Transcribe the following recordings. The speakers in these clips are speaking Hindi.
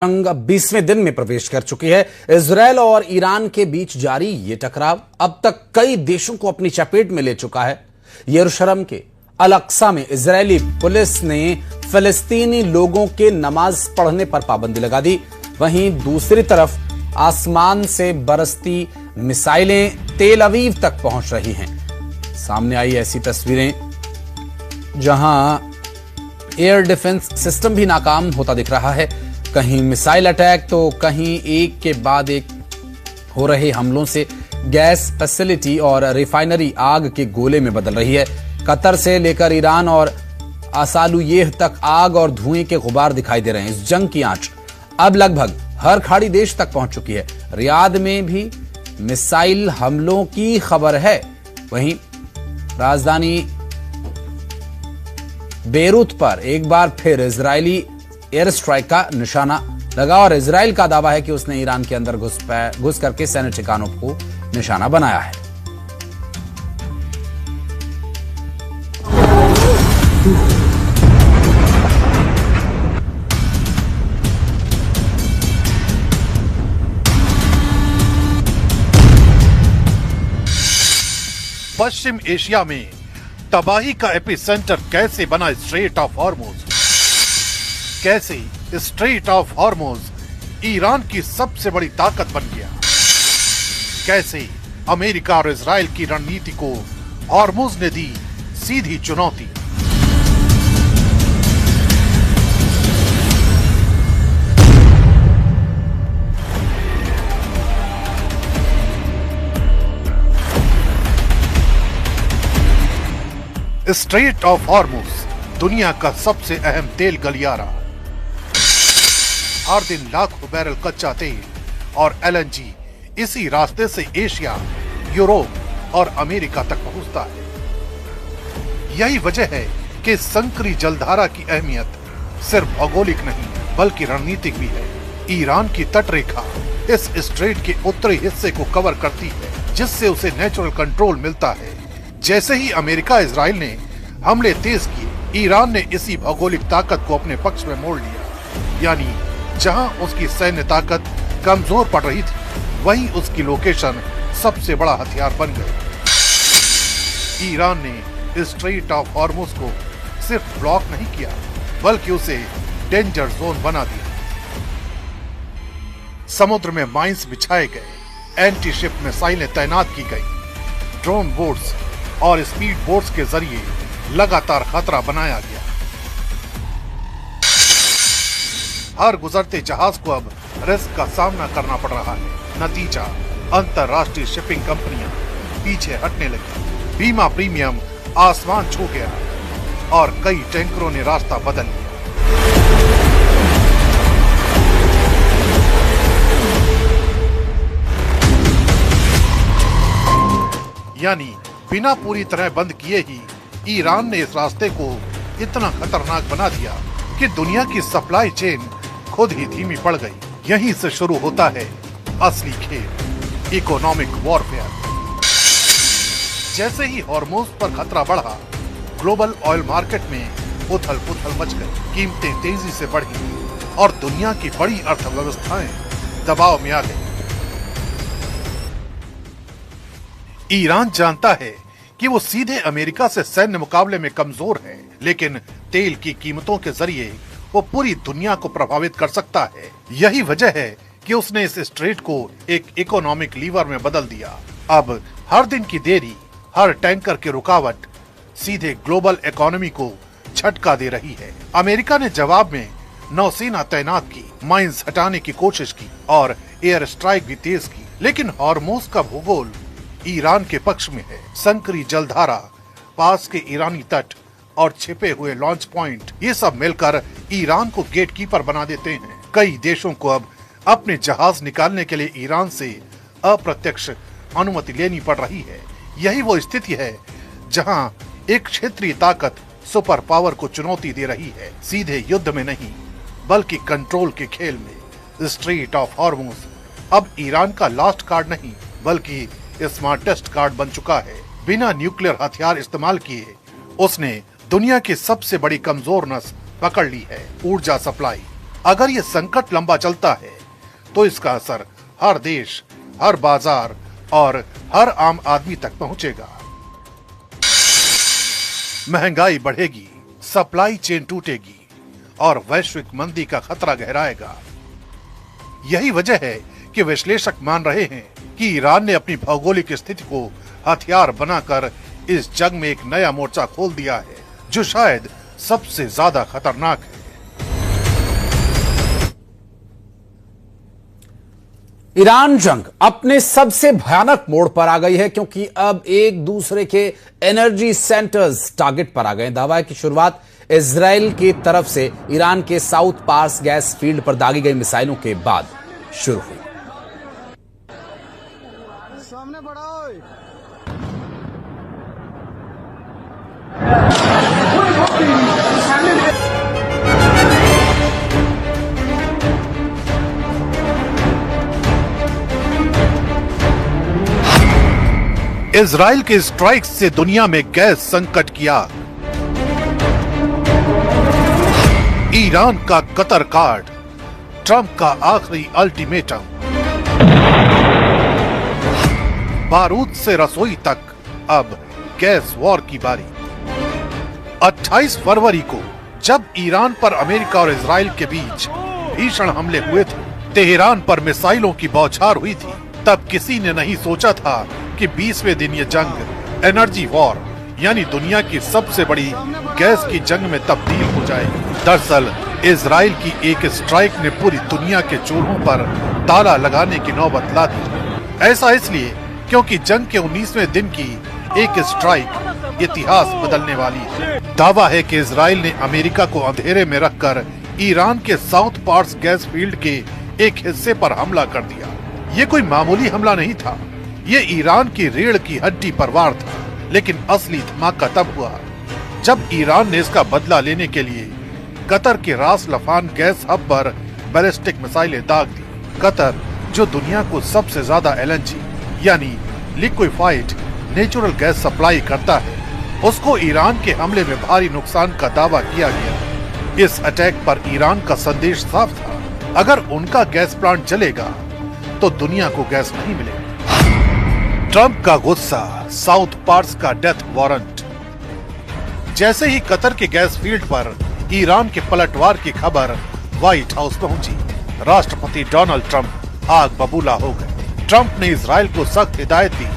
जंग अब 20वें दिन में प्रवेश कर चुकी है। इजरायल और ईरान के बीच जारी ये टकराव अब तक कई देशों को अपनी चपेट में ले चुका है। यरूशलेम के अल अक्सा में इजरायली पुलिस ने फिलिस्तीनी लोगों के नमाज पढ़ने पर पाबंदी लगा दी। वहीं दूसरी तरफ आसमान से बरसती मिसाइलें तेल अवीव तक पहुंच रही हैं। सामने आई ऐसी तस्वीरें जहां एयर डिफेंस सिस्टम भी नाकाम होता दिख रहा है। कहीं मिसाइल अटैक तो कहीं एक के बाद एक हो रहे हमलों से गैस फैसिलिटी और रिफाइनरी आग के गोले में बदल रही है। कतर से लेकर ईरान और आसालुयेह तक आग और धुएं के गुबार दिखाई दे रहे हैं। इस जंग की आंच अब लगभग हर खाड़ी देश तक पहुंच चुकी है। रियाद में भी मिसाइल हमलों की खबर है। वहीं राजधानी बेरूत पर एक बार फिर इजरायली एयर स्ट्राइक का निशाना लगा और इजराइल का दावा है कि उसने ईरान के अंदर घुस करके सैन्य ठिकानों को निशाना बनाया है। पश्चिम एशिया में तबाही का एपिसेंटर कैसे बना स्ट्रेट ऑफ हॉर्मुज? कैसे स्ट्रेट ऑफ हॉर्मुज ईरान की सबसे बड़ी ताकत बन गया? कैसे अमेरिका और इजराइल की रणनीति को हॉर्मुज ने दी सीधी चुनौती? स्ट्रेट ऑफ हॉर्मुज दुनिया का सबसे अहम तेल गलियारा। हर दिन लाखों बैरल कच्चा तेल और एलएनजी इसी रास्ते से एशिया, यूरोप और अमेरिका तक पहुंचता है। यही वजह है कि संकरी जलधारा की अहमियत सिर्फ भौगोलिक नहीं बल्कि रणनीतिक भी है। ईरान की तटरेखा इस स्ट्रेट के उत्तरी हिस्से को कवर करती है, जिससे उसे नेचुरल कंट्रोल मिलता है। जैसे ही अमेरिका इजराइल ने हमले तेज किए, ईरान ने इसी भौगोलिक ताकत को अपने पक्ष में मोड़ लिया। यानी जहां उसकी सैन्य ताकत कमजोर पड़ रही थी, वहीं उसकी लोकेशन सबसे बड़ा हथियार बन गई। ईरान ने स्ट्रेट ऑफ हॉर्मुज को सिर्फ ब्लॉक नहीं किया, बल्कि उसे डेंजर जोन बना दिया। समुद्र में माइंस बिछाए गए, एंटी शिप मिसाइलें तैनात की गई, ड्रोन बोट्स और स्पीड बोट्स के जरिए लगातार खतरा बनाया गया। हर गुजरते जहाज को अब रिस्क का सामना करना पड़ रहा है। नतीजा, अंतरराष्ट्रीय शिपिंग कंपनियां पीछे हटने लगी, बीमा प्रीमियम आसमान छू गया और कई टैंकरों ने रास्ता बदल लिया। यानी बिना पूरी तरह बंद किए ही ईरान ने इस रास्ते को इतना खतरनाक बना दिया कि दुनिया की सप्लाई चेन खुद ही धीमी पड़ गई। यहीं से शुरू होता है असली खेल, इकोनॉमिक वॉरफेयर। जैसे ही हॉर्मुज पर खतरा बढ़ा, ग्लोबल ऑयल मार्केट में उथल पुथल मच गई, कीमतें तेजी से बढ़ी और दुनिया की बड़ी अर्थव्यवस्थाएं दबाव में आ गई। ईरान जानता है कि वो सीधे अमेरिका से सैन्य मुकाबले में कमजोर है, लेकिन तेल की कीमतों के जरिए वो पूरी दुनिया को प्रभावित कर सकता है। यही वजह है कि उसने इस स्ट्रेट को एक इकोनॉमिक लीवर में बदल दिया। अब हर दिन की देरी, हर टैंकर की रुकावट सीधे ग्लोबल इकोनॉमी को झटका दे रही है। अमेरिका ने जवाब में नौसेना तैनात की, माइंस हटाने की कोशिश की और एयर स्ट्राइक भी तेज की, लेकिन हॉर्मुज का भूगोल ईरान के पक्ष में है। संकरी जलधारा, पास के ईरानी तट और छिपे हुए लॉन्च पॉइंट, ये सब मिलकर ईरान को गेटकीपर बना देते हैं। कई देशों को अब अपने जहाज निकालने के लिए ईरान से अप्रत्यक्ष अनुमति लेनी पड़ रही है। यही वो स्थिति है जहां एक क्षेत्रीय ताकत सुपर पावर को चुनौती दे रही है, सीधे युद्ध में नहीं बल्कि कंट्रोल के खेल में। स्ट्रेट ऑफ हॉर्मुज अब ईरान का लास्ट कार्ड नहीं बल्कि स्मार्टेस्ट कार्ड बन चुका है। बिना न्यूक्लियर हथियार इस्तेमाल किए उसने दुनिया की सबसे बड़ी कमजोर नस पकड़ ली है, ऊर्जा सप्लाई। अगर ये संकट लंबा चलता है तो इसका असर हर देश, हर बाजार और हर आम आदमी तक पहुंचेगा। महंगाई बढ़ेगी, सप्लाई चेन टूटेगी और वैश्विक मंदी का खतरा गहराएगा। यही वजह है कि विश्लेषक मान रहे हैं कि ईरान ने अपनी भौगोलिक स्थिति को हथियार बनाकर इस जंग में एक नया मोर्चा खोल दिया है, जो शायद सबसे ज्यादा खतरनाक है। ईरान जंग अपने सबसे भयानक मोड़ पर आ गई है, क्योंकि अब एक दूसरे के एनर्जी सेंटर्स टारगेट पर आ गए। दावा है कि शुरुआत इजराइल की तरफ से ईरान के साउथ पार्स गैस फील्ड पर दागी गई मिसाइलों के बाद शुरू हुई। सामने बढ़ाओ। इजराइल के स्ट्राइक से दुनिया में गैस संकट की आग। ईरान का कतर कार्ड, ट्रंप का आखिरी अल्टीमेटम। बारूद से रसोई तक अब गैस वॉर की बारी। 28 फरवरी को जब ईरान पर अमेरिका और इजराइल के बीच भीषण हमले हुए थे, तेहरान पर मिसाइलों की बौछार हुई थी, तब किसी ने नहीं सोचा था कि 20वें दिन ये जंग एनर्जी वॉर यानी दुनिया की सबसे बड़ी गैस की जंग में तब्दील हो जाएगी। दरअसल इजराइल की एक स्ट्राइक ने पूरी दुनिया के चूल्हों पर ताला लगाने की नौबत ला दी। ऐसा इसलिए क्योंकि जंग के 19वें दिन की एक स्ट्राइक इतिहास बदलने वाली है। दावा है कि इजराइल ने अमेरिका को अंधेरे में रखकर ईरान के साउथ पार्स गैस फील्ड के एक हिस्से पर हमला कर दिया। ये कोई मामूली हमला नहीं था, ये ईरान की रीढ़ की हड्डी पर वार था। लेकिन असली धमाका तब हुआ जब ईरान ने इसका बदला लेने के लिए कतर के रास लफान गैस हब पर बैलिस्टिक मिसाइलें दाग दी। कतर, जो दुनिया को सबसे ज्यादा LNG यानी लिक्विफाइड नेचुरल गैस सप्लाई करता है, उसको ईरान के हमले में भारी नुकसान का दावा किया गया। इस अटैक पर ईरान का संदेश साफ था, अगर उनका गैस प्लांट जलेगा तो दुनिया को गैस नहीं मिलेगी। ट्रंप का गुस्सा, साउथ पार्स का डेथ वारंट। जैसे ही कतर के गैस फील्ड पर ईरान के पलटवार की खबर व्हाइट हाउस पहुंची, राष्ट्रपति डोनाल्ड ट्रंप आग बबूला हो गए। ट्रंप ने इजराइल को सख्त हिदायत दी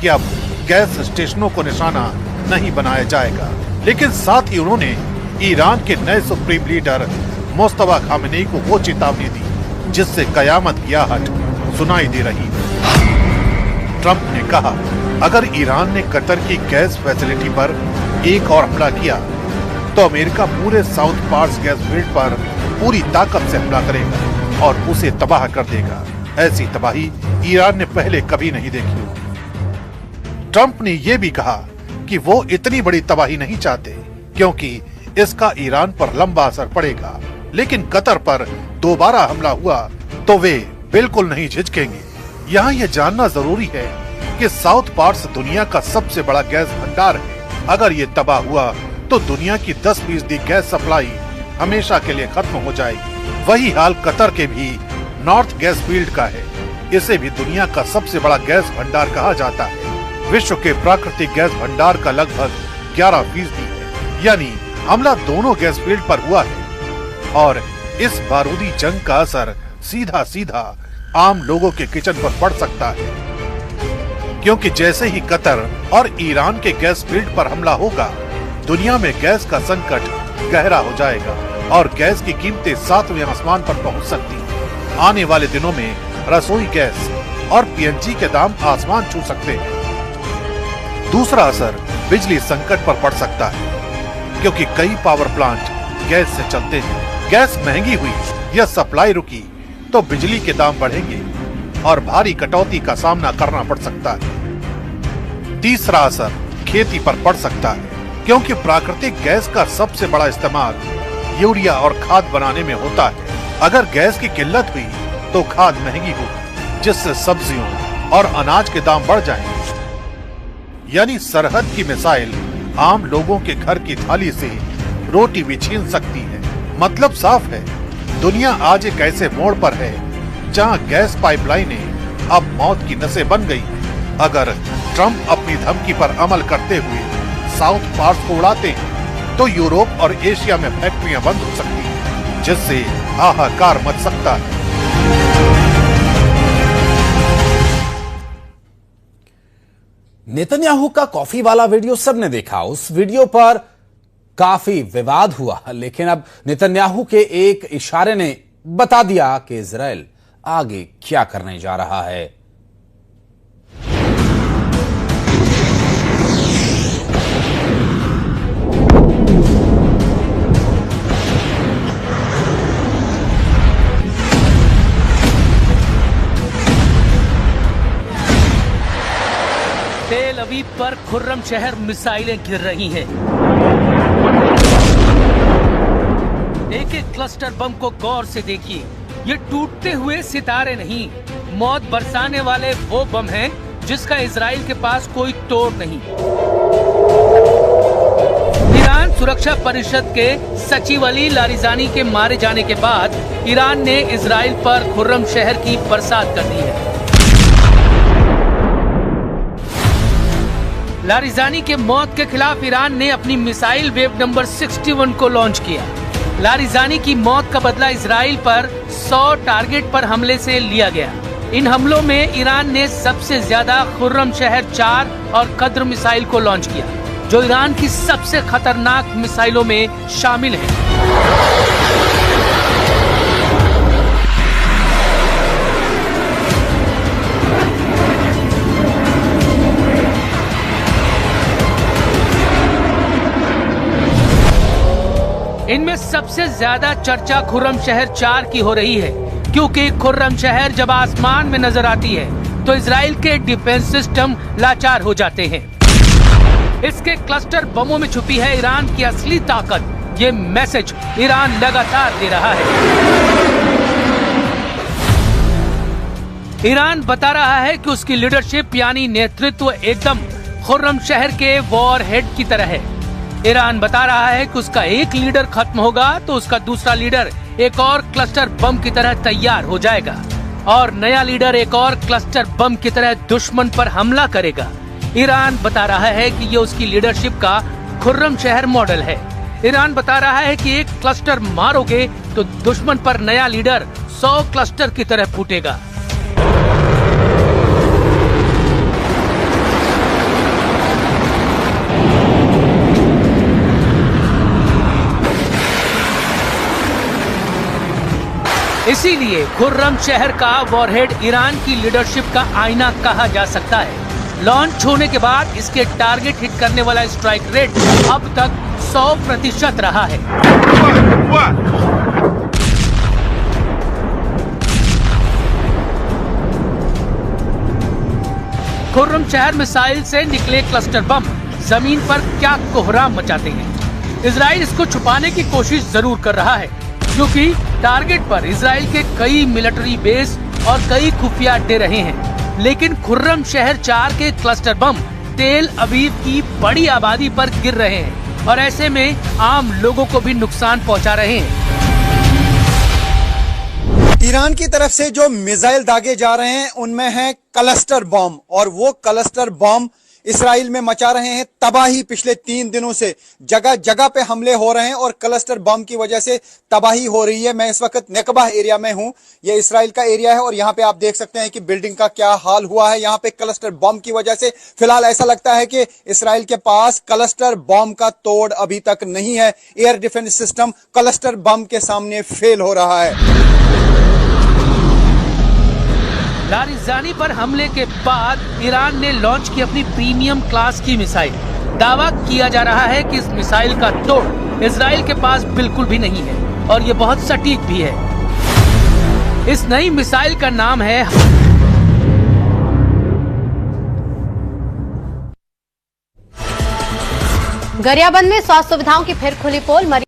कि अब गैस स्टेशनों को निशाना नहीं बनाया जाएगा, लेकिन साथ ही उन्होंने ईरान के नए सुप्रीम लीडर मुस्तफा खामेनेई को वो चेतावनी दी जिससे कयामत की आहट सुनाई दे रही। ट्रंप ने कहा, अगर ईरान ने कतर की गैस फैसिलिटी पर एक और हमला किया तो अमेरिका पूरे साउथ पार्स गैस फील्ड पर पूरी ताकत से हमला करेगा और उसे तबाह कर देगा। ऐसी तबाही ईरान ने पहले कभी नहीं देखी। ट्रंप ने यह भी कहा कि वो इतनी बड़ी तबाही नहीं चाहते क्योंकि इसका ईरान पर लंबा असर पड़ेगा, लेकिन कतर पर दोबारा हमला हुआ तो वे बिल्कुल नहीं झिझकेंगे। यहाँ यह जानना जरूरी है कि साउथ पार्स दुनिया का सबसे बड़ा गैस भंडार है। अगर ये तबाह हुआ तो दुनिया की 10% गैस सप्लाई हमेशा के लिए खत्म हो जाएगी। वही हाल कतर के भी नॉर्थ गैस फील्ड का है। इसे भी दुनिया का सबसे बड़ा गैस भंडार कहा जाता है। विश्व के प्राकृतिक गैस भंडार का लगभग 11% है, यानी हमला दोनों गैस फील्ड पर हुआ है। और इस बारूदी जंग का असर सीधा सीधा आम लोगों के किचन पर पड़ सकता है, क्योंकि जैसे ही कतर और ईरान के गैस फील्ड पर हमला होगा, दुनिया में गैस का संकट गहरा हो जाएगा और गैस की कीमतें 7वें आसमान पर पहुंच सकती हैं। आने वाले दिनों में रसोई गैस और PNG के दाम आसमान छू सकते हैं। दूसरा असर बिजली संकट पर पड़ सकता है, क्योंकि कई पावर प्लांट गैस से चलते हैं। गैस महंगी हुई या सप्लाई रुकी तो बिजली के दाम बढ़ेंगे और भारी कटौती का सामना करना पड़ सकता है। तीसरा असर खेती पर पड़ सकता है, क्योंकि प्राकृतिक गैस का सबसे बड़ा इस्तेमाल यूरिया और खाद बनाने में होता है। अगर गैस की किल्लत हुई तो खाद महंगी होगी, जिससे सब्जियों और अनाज के दाम बढ़ जाएंगे। यानी सरहद की मिसाइल आम लोगों के घर की थाली से रोटी भी छीन सकती है। मतलब साफ है, दुनिया आज एक ऐसे मोड़ पर है जहां गैस पाइपलाइनें अब मौत की नसें बन गई हैं। अगर ट्रंप अपनी धमकी पर अमल करते हुए साउथ पार्स को उड़ाते हैं तो यूरोप और एशिया में फैक्ट्रियां बंद हो सकती हैं, जिससे हाहाकार मच सकता है। नेतन्याहू का कॉफी वाला वीडियो सबने देखा। उस वीडियो पर काफी विवाद हुआ, लेकिन अब नेतन्याहू के एक इशारे ने बता दिया कि इजराइल आगे क्या करने जा रहा है। तेल अवीव पर खुर्रम शहर मिसाइलें गिर रही हैं। एक एक क्लस्टर बम को गौर से देखिए। ये टूटते हुए सितारे नहीं, मौत बरसाने वाले वो बम हैं जिसका इजराइल के पास कोई तोड़ नहीं। ईरान सुरक्षा परिषद के सचिव अली लारिजानी के मारे जाने के बाद ईरान ने इजराइल पर खुर्रम शहर की बरसात कर दी है। लारिजानी के मौत के खिलाफ ईरान ने अपनी मिसाइल वेव नंबर 61 को लॉन्च किया। लारिजानी की मौत का बदला इजराइल पर 100 टारगेट पर हमले से लिया गया। इन हमलों में ईरान ने सबसे ज्यादा खुर्रम शहर 4 और कद्र मिसाइल को लॉन्च किया, जो ईरान की सबसे खतरनाक मिसाइलों में शामिल है। इनमें सबसे ज्यादा चर्चा खुर्रम शहर 4 की हो रही है, क्योंकि खुर्रम शहर जब आसमान में नजर आती है तो इजराइल के डिफेंस सिस्टम लाचार हो जाते हैं। इसके क्लस्टर बमों में छुपी है ईरान की असली ताकत। ये मैसेज ईरान लगातार दे रहा है। ईरान बता रहा है कि उसकी लीडरशिप यानी नेतृत्व एकदम खुर्रम शहर के वॉर हेड की तरह है। ईरान बता रहा है कि उसका एक लीडर खत्म होगा तो उसका दूसरा लीडर एक और क्लस्टर बम की तरह तैयार हो जाएगा और नया लीडर एक और क्लस्टर बम की तरह दुश्मन पर हमला करेगा। ईरान बता रहा है कि ये उसकी लीडरशिप का खुर्रम शहर मॉडल है। ईरान बता रहा है कि एक क्लस्टर मारोगे तो दुश्मन पर नया लीडर 100 क्लस्टर की तरह फूटेगा। इसीलिए खुर्रम शहर का वॉरहेड ईरान की लीडरशिप का आईना कहा जा सकता है। लॉन्च होने के बाद इसके टारगेट हिट करने वाला स्ट्राइक रेट अब तक 100% रहा है। खुर्रम शहर मिसाइल से निकले क्लस्टर बम जमीन पर क्या कोहराम मचाते हैं। इजराइल इसको छुपाने की कोशिश जरूर कर रहा है, क्योंकि टारगेट पर इजराइल के कई मिलिट्री बेस और कई खुफिया अड्डे रहे हैं, लेकिन खुर्रम शहर 4 के क्लस्टर बम तेल अवीव की बड़ी आबादी पर गिर रहे हैं और ऐसे में आम लोगों को भी नुकसान पहुंचा रहे हैं। ईरान की तरफ से जो मिसाइल दागे जा रहे हैं उनमें है क्लस्टर बम, और वो क्लस्टर बम इसराइल में मचा रहे हैं तबाही। पिछले 3 दिनों से जगह जगह पे हमले हो रहे हैं और क्लस्टर बम की वजह से तबाही हो रही है। मैं इस वक्त नेकबा एरिया में हूं, ये इसराइल का एरिया है और यहाँ पे आप देख सकते हैं कि बिल्डिंग का क्या हाल हुआ है। यहाँ पे क्लस्टर बम की वजह से फिलहाल ऐसा लगता है कि इसराइल के पास क्लस्टर बम का तोड़ अभी तक नहीं है। Air defence system cluster bomb के सामने फेल हो रहा है। लारिजानी पर हमले के बाद ईरान ने लॉन्च की अपनी प्रीमियम क्लास की मिसाइल। दावा किया जा रहा है कि इस मिसाइल का तोड़ इजराइल के पास बिल्कुल भी नहीं है और ये बहुत सटीक भी है। इस नई मिसाइल का नाम है गरियाबंद में स्वास्थ्य सुविधाओं की फिर खुली पोल।